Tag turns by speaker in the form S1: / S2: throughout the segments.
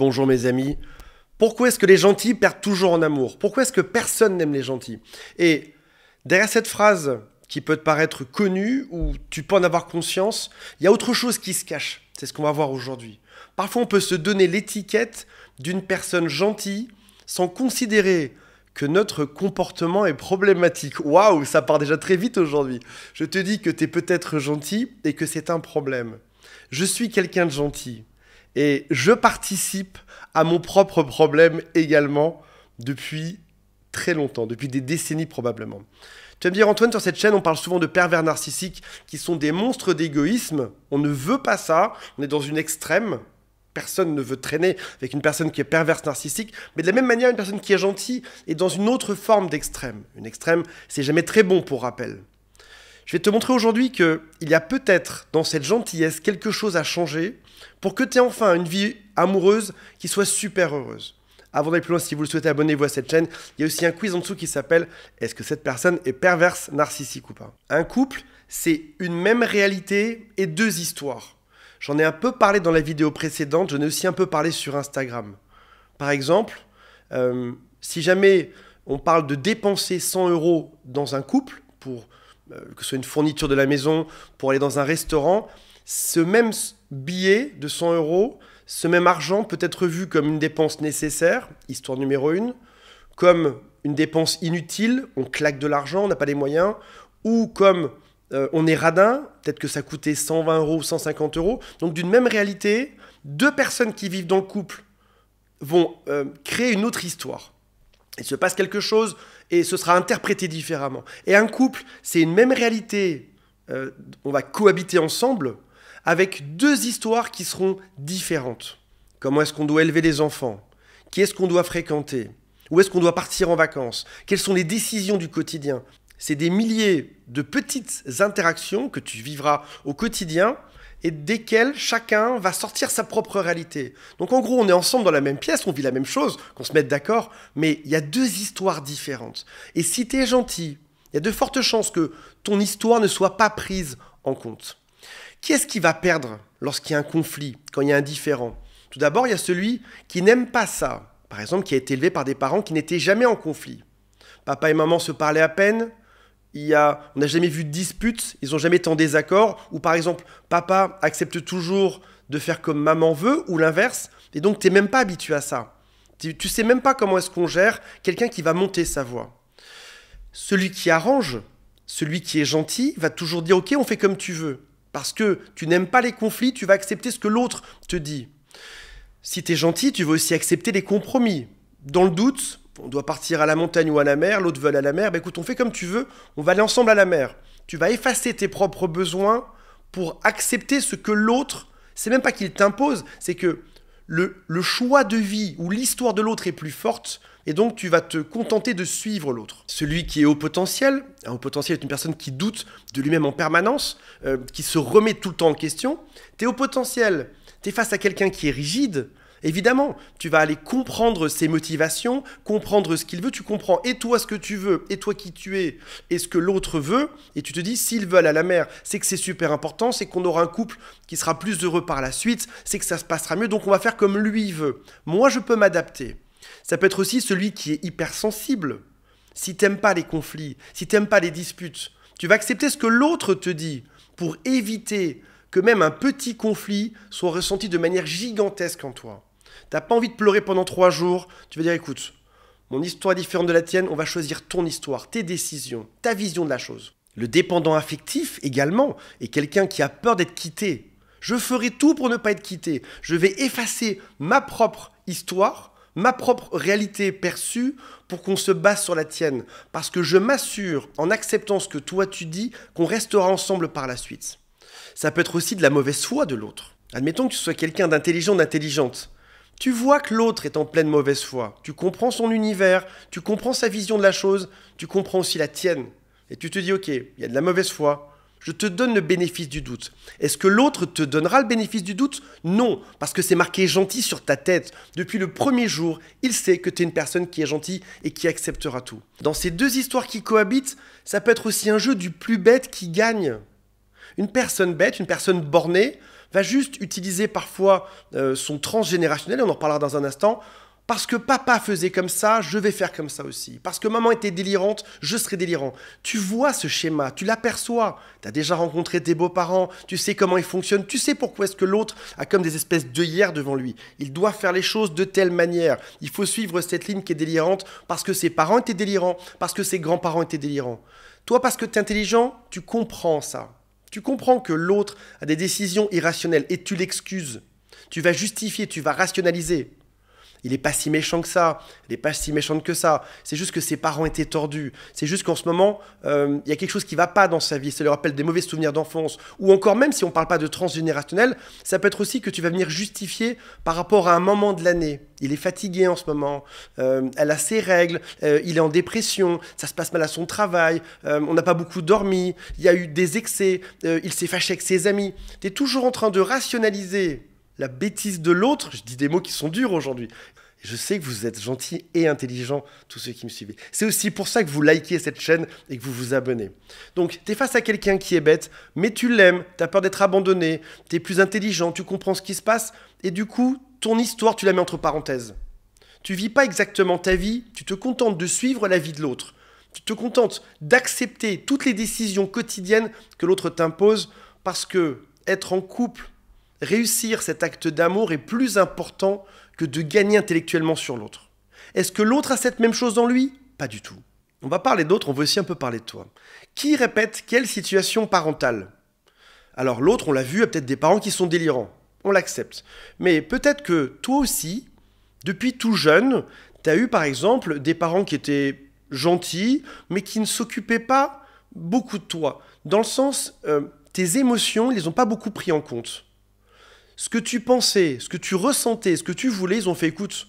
S1: Bonjour mes amis. Pourquoi est-ce que les gentils perdent toujours en amour? Pourquoi est-ce que personne n'aime les gentils? Et derrière cette phrase qui peut te paraître connue ou tu peux en avoir conscience, il y a autre chose qui se cache. C'est ce qu'on va voir aujourd'hui. Parfois on peut se donner l'étiquette d'une personne gentille sans considérer que notre comportement est problématique. Waouh, ça part déjà très vite aujourd'hui. Je te dis que tu es peut-être gentil et que c'est un problème. Je suis quelqu'un de gentil. Et je participe à mon propre problème également depuis très longtemps, depuis des décennies probablement. Tu vas me dire, Antoine, sur cette chaîne, on parle souvent de pervers narcissiques qui sont des monstres d'égoïsme. On ne veut pas ça, on est dans une extrême. Personne ne veut traîner avec une personne qui est perverse narcissique, mais de la même manière, une personne qui est gentille est dans une autre forme d'extrême. Une extrême, c'est jamais très bon pour rappel. Je vais te montrer aujourd'hui qu'il y a peut-être dans cette gentillesse quelque chose à changer pour que tu aies enfin une vie amoureuse qui soit super heureuse. Avant d'aller plus loin, si vous le souhaitez, abonnez-vous à cette chaîne. Il y a aussi un quiz en dessous qui s'appelle « Est-ce que cette personne est perverse narcissique ou pas ?» Un couple, c'est une même réalité et deux histoires. J'en ai un peu parlé dans la vidéo précédente, j'en ai aussi un peu parlé sur Instagram. Par exemple, si jamais on parle de dépenser 100 € dans un couple pour que ce soit une fourniture de la maison, pour aller dans un restaurant, ce même billet de 100 €, ce même argent peut être vu comme une dépense nécessaire, histoire numéro 1, comme une dépense inutile, on claque de l'argent, on n'a pas les moyens, ou comme on est radin, peut-être que ça coûtait 120 €, 150 €. Donc d'une même réalité, deux personnes qui vivent dans le couple vont créer une autre histoire. Il se passe quelque chose et ce sera interprété différemment. Et un couple, c'est une même réalité. On va cohabiter ensemble avec deux histoires qui seront différentes. Comment est-ce qu'on doit élever les enfants? Qui est-ce qu'on doit fréquenter? Où est-ce qu'on doit partir en vacances? Quelles sont les décisions du quotidien? C'est des milliers de petites interactions que tu vivras au quotidien et desquelles chacun va sortir sa propre réalité. Donc en gros, on est ensemble dans la même pièce, on vit la même chose, qu'on se mette d'accord, mais il y a deux histoires différentes. Et si tu es gentil, il y a de fortes chances que ton histoire ne soit pas prise en compte. Qui est-ce qui va perdre lorsqu'il y a un conflit, quand il y a un différend? Tout d'abord, il y a celui qui n'aime pas ça. Par exemple, qui a été élevé par des parents qui n'étaient jamais en conflit. Papa et maman se parlaient à peine. On n'a jamais vu de dispute, ils n'ont jamais été en désaccord, ou par exemple, papa accepte toujours de faire comme maman veut, ou l'inverse, et donc tu n'es même pas habitué à ça. Tu sais même pas comment est-ce qu'on gère quelqu'un qui va monter sa voix. Celui qui arrange, celui qui est gentil, va toujours dire « Ok, on fait comme tu veux ». Parce que tu n'aimes pas les conflits, tu vas accepter ce que l'autre te dit. Si tu es gentil, tu vas aussi accepter les compromis. Dans le doute, on doit partir à la montagne ou à la mer, l'autre veut aller à la mer, écoute, on fait comme tu veux, on va aller ensemble à la mer. Tu vas effacer tes propres besoins pour accepter ce que l'autre, c'est même pas qu'il t'impose, c'est que le choix de vie ou l'histoire de l'autre est plus forte, et donc tu vas te contenter de suivre l'autre. Celui qui est haut potentiel, un haut potentiel est une personne qui doute de lui-même en permanence, qui se remet tout le temps en question. Tu es haut potentiel, tu es face à quelqu'un qui est rigide. Évidemment, tu vas aller comprendre ses motivations, comprendre ce qu'il veut, tu comprends et toi ce que tu veux, et toi qui tu es, et ce que l'autre veut, et tu te dis, s'ils veulent à la mer, c'est que c'est super important, c'est qu'on aura un couple qui sera plus heureux par la suite, c'est que ça se passera mieux, donc on va faire comme lui veut. Moi, je peux m'adapter. Ça peut être aussi celui qui est hypersensible. Si tu n'aimes pas les conflits, si tu n'aimes pas les disputes, tu vas accepter ce que l'autre te dit pour éviter que même un petit conflit soit ressenti de manière gigantesque en toi. Tu n'as pas envie de pleurer pendant 3 jours, tu vas dire écoute, mon histoire est différente de la tienne, on va choisir ton histoire, tes décisions, ta vision de la chose. Le dépendant affectif également est quelqu'un qui a peur d'être quitté. Je ferai tout pour ne pas être quitté. Je vais effacer ma propre histoire, ma propre réalité perçue pour qu'on se base sur la tienne. Parce que je m'assure, en acceptant ce que toi tu dis, qu'on restera ensemble par la suite. Ça peut être aussi de la mauvaise foi de l'autre. Admettons que tu sois quelqu'un d'intelligent, d'intelligente. Tu vois que l'autre est en pleine mauvaise foi. Tu comprends son univers, tu comprends sa vision de la chose, tu comprends aussi la tienne. Et tu te dis, ok, il y a de la mauvaise foi, je te donne le bénéfice du doute. Est-ce que l'autre te donnera le bénéfice du doute? Non, parce que c'est marqué gentil sur ta tête. Depuis le premier jour, il sait que tu es une personne qui est gentille et qui acceptera tout. Dans ces deux histoires qui cohabitent, ça peut être aussi un jeu du plus bête qui gagne. Une personne bête, une personne bornée, va juste utiliser parfois son transgénérationnel, on en reparlera dans un instant. Parce que papa faisait comme ça, je vais faire comme ça aussi. Parce que maman était délirante, je serai délirant. Tu vois ce schéma, tu l'aperçois. Tu as déjà rencontré tes beaux-parents, tu sais comment ils fonctionnent, tu sais pourquoi est-ce que l'autre a comme des espèces d'œillères devant lui. Il doit faire les choses de telle manière. Il faut suivre cette ligne qui est délirante parce que ses parents étaient délirants, parce que ses grands-parents étaient délirants. Toi, parce que tu es intelligent, tu comprends ça. Tu comprends que l'autre a des décisions irrationnelles et tu l'excuses. Tu vas justifier, tu vas rationaliser. Il n'est pas si méchant que ça, il n'est pas si méchante que ça. C'est juste que ses parents étaient tordus. C'est juste qu'en ce moment, il y a quelque chose qui ne va pas dans sa vie. Ça lui rappelle des mauvais souvenirs d'enfance. Ou encore même, si on ne parle pas de transgénérationnel, ça peut être aussi que tu vas venir justifier par rapport à un moment de l'année. Il est fatigué en ce moment, elle a ses règles, il est en dépression, ça se passe mal à son travail, on n'a pas beaucoup dormi, il y a eu des excès, il s'est fâché avec ses amis. Tu es toujours en train de rationaliser la bêtise de l'autre. Je dis des mots qui sont durs aujourd'hui. Je sais que vous êtes gentils et intelligents, tous ceux qui me suivez. C'est aussi pour ça que vous likez cette chaîne et que vous vous abonnez. Donc, tu es face à quelqu'un qui est bête, mais tu l'aimes, tu as peur d'être abandonné, tu es plus intelligent, tu comprends ce qui se passe, et du coup, ton histoire, tu la mets entre parenthèses. Tu vis pas exactement ta vie, tu te contentes de suivre la vie de l'autre. Tu te contentes d'accepter toutes les décisions quotidiennes que l'autre t'impose, parce que être en couple, réussir cet acte d'amour est plus important que de gagner intellectuellement sur l'autre. Est-ce que l'autre a cette même chose en lui? Pas du tout. On va parler d'autres, on va aussi un peu parler de toi. Qui répète quelle situation parentale? Alors l'autre, on l'a vu, a peut-être des parents qui sont délirants. On l'accepte. Mais peut-être que toi aussi, depuis tout jeune, tu as eu par exemple des parents qui étaient gentils, mais qui ne s'occupaient pas beaucoup de toi. Dans le sens, tes émotions, ils les ont pas beaucoup pris en compte. Ce que tu pensais, ce que tu ressentais, ce que tu voulais, ils ont fait, écoute,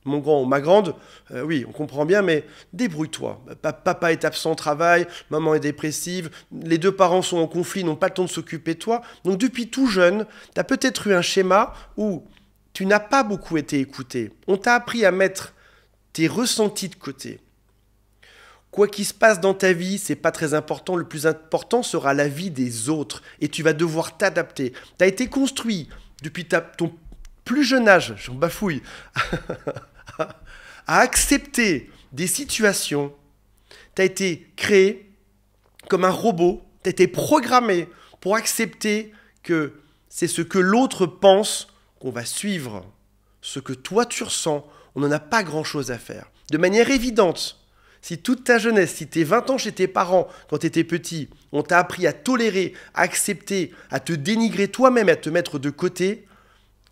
S1: mon grand ou ma grande, oui, on comprend bien, mais débrouille-toi. Papa est absent au travail, maman est dépressive, les deux parents sont en conflit, n'ont pas le temps de s'occuper de toi. Donc depuis tout jeune, tu as peut-être eu un schéma où tu n'as pas beaucoup été écouté. On t'a appris à mettre tes ressentis de côté. Quoi qu'il se passe dans ta vie, c'est pas très important. Le plus important sera la vie des autres. Et tu vas devoir t'adapter. Tu as été construit depuis ton plus jeune âge, j'en bafouille, à accepter des situations. Tu as été créé comme un robot. Tu as été programmé pour accepter que c'est ce que l'autre pense qu'on va suivre. Ce que toi tu ressens, on n'en a pas grand-chose à faire. De manière évidente. Si toute ta jeunesse, si tes 20 ans chez tes parents, quand tu étais petit, on t'a appris à tolérer, à accepter, à te dénigrer toi-même, à te mettre de côté,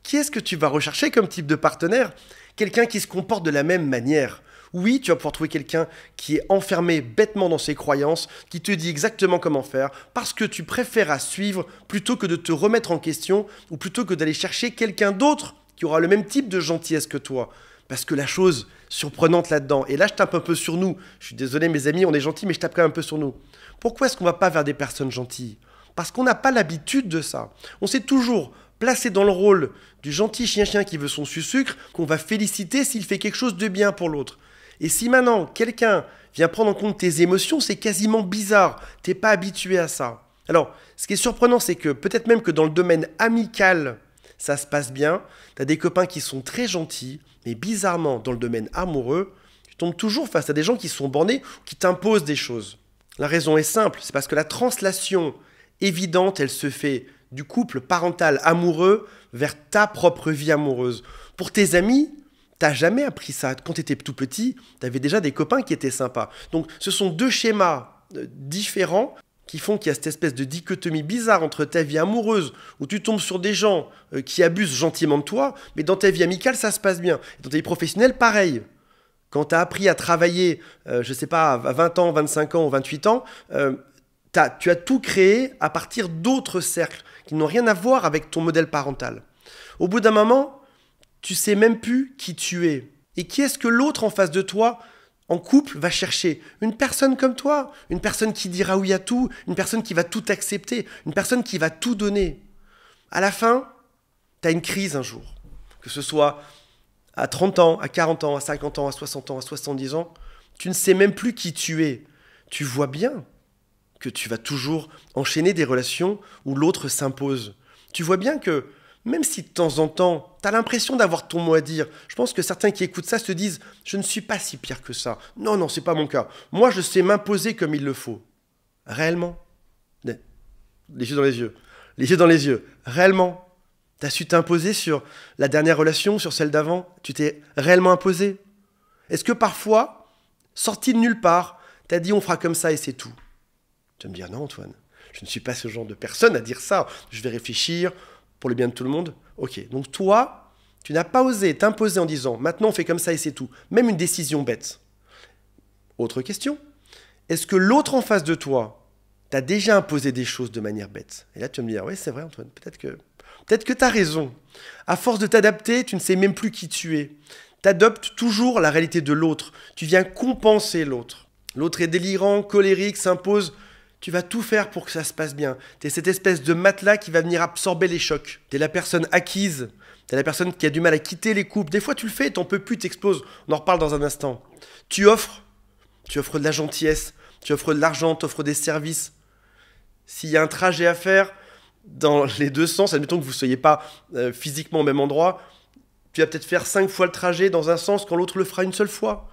S1: qui est-ce que tu vas rechercher comme type de partenaire? Quelqu'un qui se comporte de la même manière. Oui, tu vas pouvoir trouver quelqu'un qui est enfermé bêtement dans ses croyances, qui te dit exactement comment faire, parce que tu préfères à suivre plutôt que de te remettre en question, ou plutôt que d'aller chercher quelqu'un d'autre qui aura le même type de gentillesse que toi. Parce que la chose surprenante là-dedans, et là je tape un peu sur nous, je suis désolé mes amis, on est gentils, mais je tape quand même un peu sur nous. Pourquoi est-ce qu'on ne va pas vers des personnes gentilles? Parce qu'on n'a pas l'habitude de ça. On s'est toujours placé dans le rôle du gentil chien-chien qui veut son sucre, qu'on va féliciter s'il fait quelque chose de bien pour l'autre. Et si maintenant quelqu'un vient prendre en compte tes émotions, c'est quasiment bizarre, t'es pas habitué à ça. Alors, ce qui est surprenant, c'est que peut-être même que dans le domaine amical, ça se passe bien, tu as des copains qui sont très gentils, mais bizarrement, dans le domaine amoureux, tu tombes toujours face à des gens qui sont bornés, qui t'imposent des choses. La raison est simple, c'est parce que la translation évidente, elle se fait du couple parental amoureux vers ta propre vie amoureuse. Pour tes amis, t'as jamais appris ça. Quand tu étais tout petit, tu avais déjà des copains qui étaient sympas. Donc ce sont deux schémas différents qui font qu'il y a cette espèce de dichotomie bizarre entre ta vie amoureuse, où tu tombes sur des gens qui abusent gentiment de toi, mais dans ta vie amicale, ça se passe bien. Et dans ta vie professionnelle, pareil. Quand tu as appris à travailler, je sais pas, à 20 ans, 25 ans ou 28 ans, tu as tout créé à partir d'autres cercles qui n'ont rien à voir avec ton modèle parental. Au bout d'un moment, tu sais même plus qui tu es. Et qui est-ce que l'autre en face de toi, en couple, va chercher? Une personne comme toi, une personne qui dira oui à tout, une personne qui va tout accepter, une personne qui va tout donner. À la fin, tu as une crise un jour. Que ce soit à 30 ans, à 40 ans, à 50 ans, à 60 ans, à 70 ans, tu ne sais même plus qui tu es. Tu vois bien que tu vas toujours enchaîner des relations où l'autre s'impose. Tu vois bien que même si de temps en temps, tu as l'impression d'avoir ton mot à dire, je pense que certains qui écoutent ça se disent « Je ne suis pas si pire que ça. Non, non, c'est pas mon cas. Moi, je sais m'imposer comme il le faut. » Réellement? Les yeux dans les yeux. Les yeux dans les yeux. Réellement? T'as su t'imposer sur la dernière relation, sur celle d'avant? Tu t'es réellement imposé? Est-ce que parfois, sorti de nulle part, t'as dit on fera comme ça et c'est tout? Tu vas me dire non Antoine, je ne suis pas ce genre de personne à dire ça. Je vais réfléchir pour le bien de tout le monde. Ok, donc toi, tu n'as pas osé t'imposer en disant maintenant on fait comme ça et c'est tout. Même une décision bête. Autre question, est-ce que l'autre en face de toi t'a déjà imposé des choses de manière bête? Et là tu vas me dire oui c'est vrai Antoine, peut-être que tu as raison. À force de t'adapter, tu ne sais même plus qui tu es. Tu adoptes toujours la réalité de l'autre. Tu viens compenser l'autre. L'autre est délirant, colérique, s'impose. Tu vas tout faire pour que ça se passe bien. Tu es cette espèce de matelas qui va venir absorber les chocs. Tu es la personne acquise. Tu es la personne qui a du mal à quitter les couples. Des fois, tu le fais, t'en peux plus, t'exploses. On en reparle dans un instant. Tu offres de la gentillesse, tu offres de l'argent, tu offres des services. S'il y a un trajet à faire dans les deux sens, admettons que vous ne soyez pas physiquement au même endroit, tu vas peut-être faire 5 fois le trajet dans un sens quand l'autre le fera une seule fois.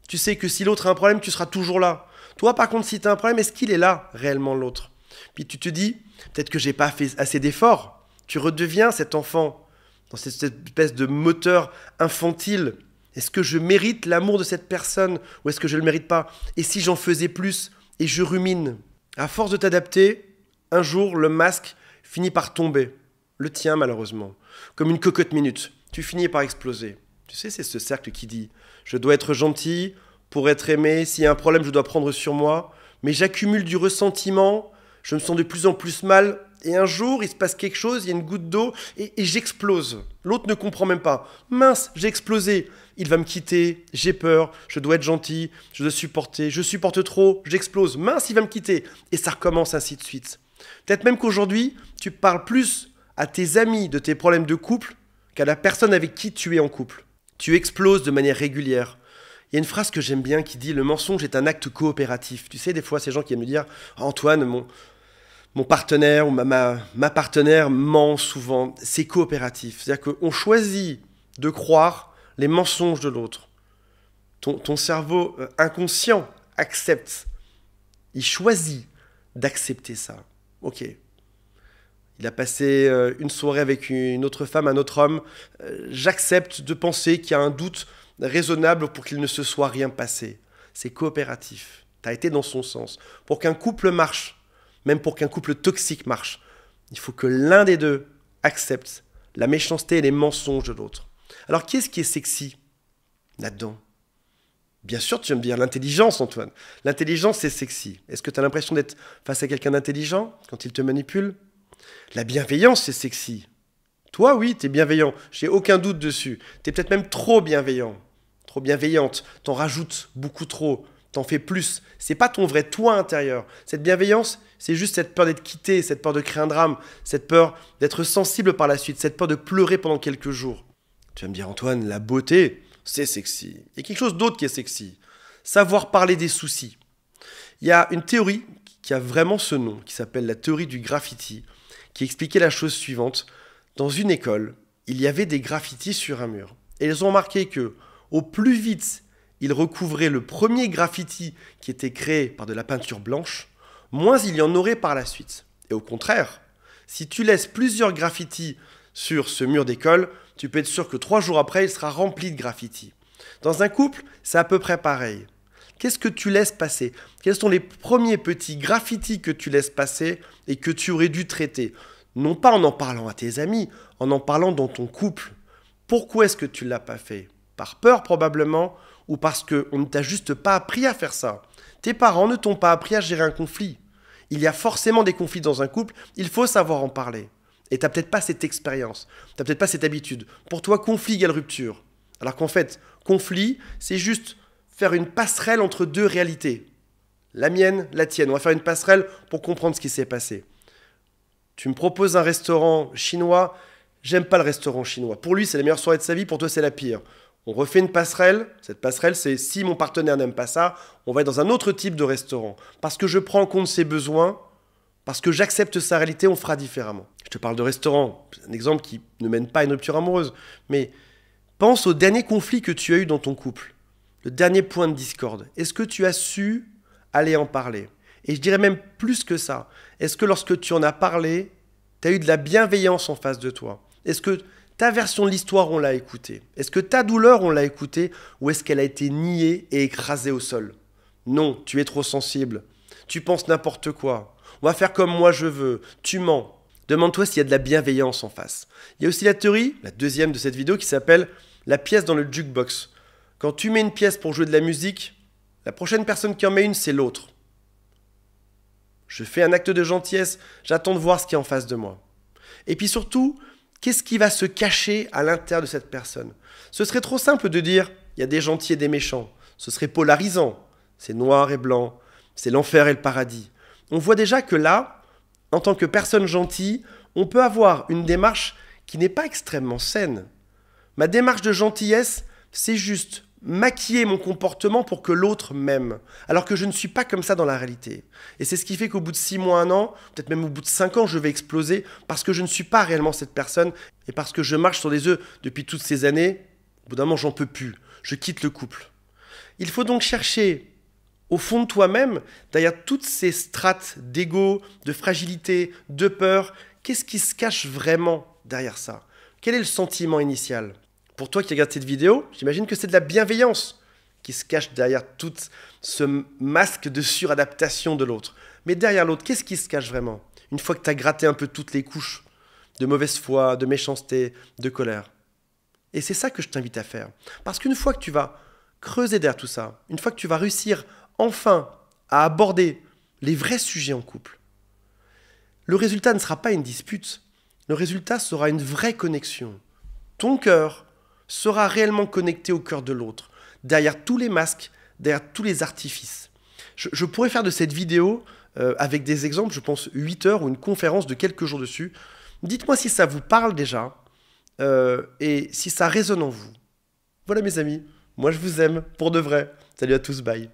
S1: Tu sais que si l'autre a un problème, tu seras toujours là. Toi, par contre, si tu as un problème, est-ce qu'il est là, réellement, l'autre? Puis tu te dis, peut-être que j'ai pas fait assez d'efforts. Tu redeviens cet enfant, dans cette espèce de moteur infantile. Est-ce que je mérite l'amour de cette personne ou est-ce que je ne le mérite pas? Et si j'en faisais plus? Et je rumine. À force de t'adapter, un jour, le masque finit par tomber. Le tien, malheureusement. Comme une cocotte minute. Tu finis par exploser. Tu sais, c'est ce cercle qui dit « Je dois être gentil pour être aimé. S'il y a un problème, je dois prendre sur moi. Mais j'accumule du ressentiment. Je me sens de plus en plus mal. Et un jour, il se passe quelque chose, il y a une goutte d'eau et j'explose. L'autre ne comprend même pas. Mince, j'ai explosé. Il va me quitter. J'ai peur. Je dois être gentil. Je dois supporter. Je supporte trop. J'explose. Mince, il va me quitter. Et ça recommence ainsi de suite. Peut-être même qu'aujourd'hui, tu parles plus à tes amis de tes problèmes de couple qu'à la personne avec qui tu es en couple. Tu exploses de manière régulière. Il y a une phrase que j'aime bien qui dit « Le mensonge est un acte coopératif ». Tu sais, des fois, ces gens qui aiment me dire « Antoine, mon partenaire ou ma partenaire ment souvent ». C'est coopératif. C'est-à-dire qu'on choisit de croire les mensonges de l'autre. Ton cerveau inconscient accepte. Il choisit d'accepter ça. Ok. Il a passé une soirée avec une autre femme, un autre homme. J'accepte de penser qu'il y a un doute raisonnable pour qu'il ne se soit rien passé. C'est coopératif. Tu as été dans son sens. Pour qu'un couple marche, même pour qu'un couple toxique marche, il faut que l'un des deux accepte la méchanceté et les mensonges de l'autre. Alors, qu'est-ce qui est sexy là-dedans? Bien sûr, tu vas me dire l'intelligence, Antoine. L'intelligence, c'est sexy. Est-ce que tu as l'impression d'être face à quelqu'un d'intelligent quand il te manipule? La bienveillance, c'est sexy. Toi, oui, t'es bienveillant. J'ai aucun doute dessus. T'es peut-être même trop bienveillant. Trop bienveillante. T'en rajoutes beaucoup trop. T'en fais plus. C'est pas ton vrai toi intérieur. Cette bienveillance, c'est juste cette peur d'être quitté, cette peur de créer un drame, cette peur d'être sensible par la suite, cette peur de pleurer pendant quelques jours. Tu vas me dire, Antoine, la beauté, c'est sexy. Il y a quelque chose d'autre qui est sexy. Savoir parler des soucis. Il y a une théorie qui a vraiment ce nom, qui s'appelle la théorie du graffiti, qui expliquait la chose suivante. Dans une école, il y avait des graffitis sur un mur. Et ils ont remarqué que, au plus vite ils recouvraient le premier graffiti qui était créé par de la peinture blanche, moins il y en aurait par la suite. Et au contraire, si tu laisses plusieurs graffitis sur ce mur d'école, tu peux être sûr que 3 jours après, il sera rempli de graffitis. Dans un couple, c'est à peu près pareil. Qu'est-ce que tu laisses passer? Quels sont les premiers petits graffitis que tu laisses passer et que tu aurais dû traiter? Non pas en parlant à tes amis, en parlant dans ton couple. Pourquoi est-ce que tu ne l'as pas fait? Par peur probablement, ou parce qu'on ne t'a juste pas appris à faire ça. Tes parents ne t'ont pas appris à gérer un conflit. Il y a forcément des conflits dans un couple, il faut savoir en parler. Et tu n'as peut-être pas cette expérience, tu n'as peut-être pas cette habitude. Pour toi, conflit égale rupture. Alors qu'en fait, conflit, c'est juste faire une passerelle entre deux réalités. La mienne, la tienne. On va faire une passerelle pour comprendre ce qui s'est passé. Tu me proposes un restaurant chinois, j'aime pas le restaurant chinois. Pour lui, c'est la meilleure soirée de sa vie, pour toi, c'est la pire. On refait une passerelle. Cette passerelle, c'est si mon partenaire n'aime pas ça, on va être dans un autre type de restaurant. Parce que je prends en compte ses besoins parce que j'accepte sa réalité, on fera différemment. Je te parle de restaurant, c'est un exemple qui ne mène pas à une rupture amoureuse, mais pense au dernier conflit que tu as eu dans ton couple, le dernier point de discorde. Est-ce que tu as su aller en parler? Et je dirais même plus que ça. Est-ce que lorsque tu en as parlé, tu as eu de la bienveillance en face de toi? Est-ce que ta version de l'histoire, on l'a écoutée? Est-ce que ta douleur, on l'a écoutée? Ou est-ce qu'elle a été niée et écrasée au sol? Non, tu es trop sensible. Tu penses n'importe quoi. On va faire comme moi je veux. Tu mens. Demande-toi s'il y a de la bienveillance en face. Il y a aussi la théorie, la deuxième de cette vidéo, qui s'appelle la pièce dans le jukebox. Quand tu mets une pièce pour jouer de la musique, la prochaine personne qui en met une, c'est l'autre. Je fais un acte de gentillesse, j'attends de voir ce qui est en face de moi. Et puis surtout, qu'est-ce qui va se cacher à l'intérieur de cette personne? Ce serait trop simple de dire, il y a des gentils et des méchants. Ce serait polarisant. C'est noir et blanc, c'est l'enfer et le paradis. On voit déjà que là, en tant que personne gentille, on peut avoir une démarche qui n'est pas extrêmement saine. Ma démarche de gentillesse, c'est juste maquiller mon comportement pour que l'autre m'aime, alors que je ne suis pas comme ça dans la réalité. Et c'est ce qui fait qu'au bout de 6 mois, 1 an, peut-être même au bout de 5 ans, je vais exploser parce que je ne suis pas réellement cette personne et parce que je marche sur des œufs depuis toutes ces années. Au bout d'un moment, j'en peux plus. Je quitte le couple. Il faut donc chercher au fond de toi-même, derrière toutes ces strates d'ego, de fragilité, de peur, qu'est-ce qui se cache vraiment derrière ça? Quel est le sentiment initial? Pour toi qui regardes cette vidéo, j'imagine que c'est de la bienveillance qui se cache derrière tout ce masque de suradaptation de l'autre. Mais derrière l'autre, qu'est-ce qui se cache vraiment? Une fois que tu as gratté un peu toutes les couches de mauvaise foi, de méchanceté, de colère. Et c'est ça que je t'invite à faire. Parce qu'une fois que tu vas creuser derrière tout ça, une fois que tu vas réussir enfin à aborder les vrais sujets en couple, le résultat ne sera pas une dispute. Le résultat sera une vraie connexion. Ton cœur sera réellement connecté au cœur de l'autre, derrière tous les masques, derrière tous les artifices. Je pourrais faire de cette vidéo, avec des exemples, je pense 8 heures ou une conférence de quelques jours dessus. Dites-moi si ça vous parle déjà et si ça résonne en vous. Voilà mes amis, moi je vous aime pour de vrai. Salut à tous, bye.